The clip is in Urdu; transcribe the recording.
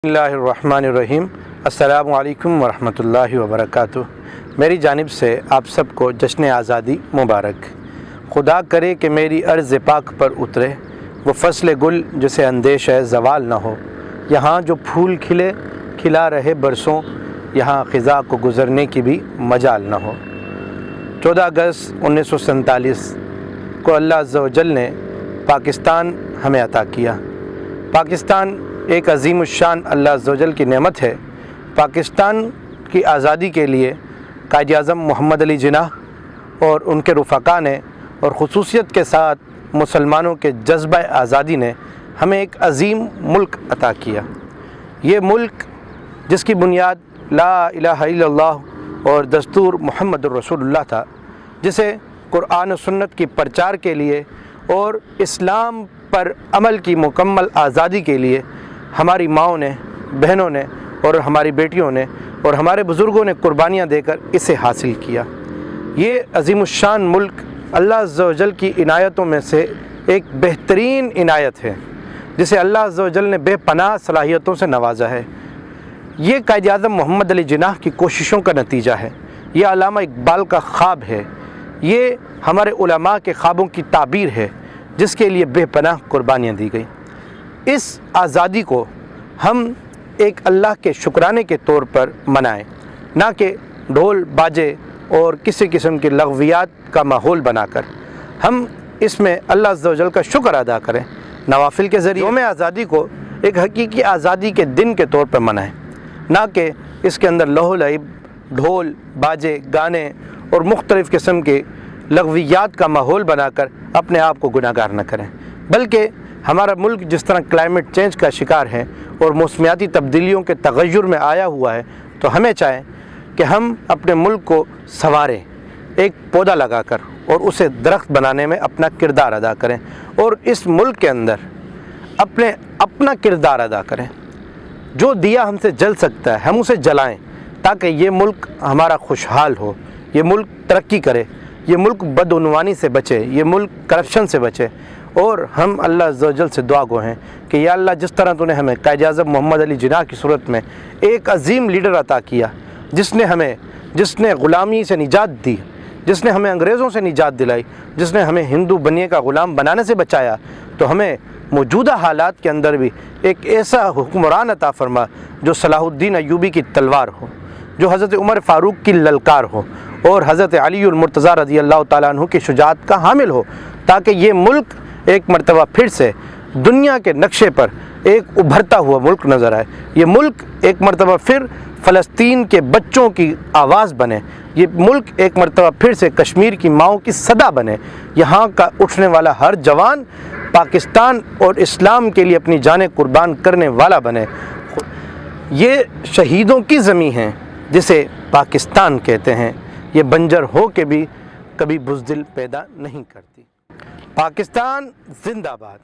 بسم اللہ الرحمن الرحیم۔ السلام علیکم ورحمۃ وبرکاتہ۔ میری جانب سے آپ سب کو جشن آزادی مبارک۔ خدا کرے کہ میری ارض پاک پر اترے وہ فصل گل جسے اندیش ہے زوال نہ ہو، یہاں جو پھول کھلے کھلا رہے برسوں، یہاں خزاں کو گزرنے کی بھی مجال نہ ہو۔ 14 اگست 1947 کو اللہ عز و جل نے پاکستان ہمیں عطا کیا۔ پاکستان ایک عظیم الشان اللہ عز و جل کی نعمت ہے۔ پاکستان کی آزادی کے لیے قائد اعظم محمد علی جناح اور ان کے رفقا نے، اور خصوصیت کے ساتھ مسلمانوں کے جذبہ آزادی نے ہمیں ایک عظیم ملک عطا کیا۔ یہ ملک جس کی بنیاد لا الہ الا اللہ اور دستور محمد الرسول اللہ تھا، جسے قرآن و سنت کی پرچار کے لیے اور اسلام پر عمل کی مکمل آزادی کے لیے ہماری ماؤں نے، بہنوں نے اور ہماری بیٹیوں نے اور ہمارے بزرگوں نے قربانیاں دے کر اسے حاصل کیا۔ یہ عظیم الشان ملک اللہ عز و جل کی عنایتوں میں سے ایک بہترین عنایت ہے، جسے اللہ عز و جل نے بے پناہ صلاحیتوں سے نوازا ہے۔ یہ قائد اعظم محمد علی جناح کی کوششوں کا نتیجہ ہے، یہ علامہ اقبال کا خواب ہے، یہ ہمارے علماء کے خوابوں کی تعبیر ہے، جس کے لیے بے پناہ قربانیاں دی گئیں۔ اس آزادی کو ہم ایک اللہ کے شکرانے کے طور پر منائیں، نہ کہ ڈھول باجے اور کسی قسم کی لغویات کا ماحول بنا کر۔ ہم اس میں اللہ عز و جل کا شکر ادا کریں، نوافل کے ذریعے یوم آزادی کو ایک حقیقی آزادی کے دن کے طور پر منائیں، نہ کہ اس کے اندر لہو لعب، ڈھول باجے، گانے اور مختلف قسم کے لغویات کا ماحول بنا کر اپنے آپ کو گناہ گار نہ کریں۔ بلکہ ہمارا ملک جس طرح کلائمیٹ چینج کا شکار ہے اور موسمیاتی تبدیلیوں کے تغیر میں آیا ہوا ہے، تو ہمیں چاہیں کہ ہم اپنے ملک کو سنواریں، ایک پودا لگا کر اور اسے درخت بنانے میں اپنا کردار ادا کریں، اور اس ملک کے اندر اپنا کردار ادا کریں۔ جو دیا ہم سے جل سکتا ہے ہم اسے جلائیں، تاکہ یہ ملک ہمارا خوشحال ہو، یہ ملک ترقی کرے، یہ ملک بدعنوانی سے بچے، یہ ملک کرپشن سے بچے۔ اور ہم اللہ عز و جل سے دعا گو ہیں کہ یا اللہ، جس طرح تو نے ہمیں قائد اعظم محمد علی جناح کی صورت میں ایک عظیم لیڈر عطا کیا، جس نے غلامی سے نجات دی، جس نے ہمیں انگریزوں سے نجات دلائی، جس نے ہمیں ہندو بنیے کا غلام بنانے سے بچایا، تو ہمیں موجودہ حالات کے اندر بھی ایک ایسا حکمران عطا فرما جو صلاح الدین ایوبی کی تلوار ہو، جو حضرت عمر فاروق کی للکار ہو، اور حضرت علی المرتضیٰ رضی اللہ تعالیٰ عنہ کی شجاعت کا حامل ہو، تاکہ یہ ملک ایک مرتبہ پھر سے دنیا کے نقشے پر ایک ابھرتا ہوا ملک نظر آئے۔ یہ ملک ایک مرتبہ پھر فلسطین کے بچوں کی آواز بنے، یہ ملک ایک مرتبہ پھر سے کشمیر کی ماؤں کی صدا بنے، یہاں کا اٹھنے والا ہر جوان پاکستان اور اسلام کے لیے اپنی جانیں قربان کرنے والا بنے۔ یہ شہیدوں کی زمین ہے جسے پاکستان کہتے ہیں، یہ بنجر ہو کے بھی کبھی بزدل پیدا نہیں کرتی۔ پاکستان زندہ باد۔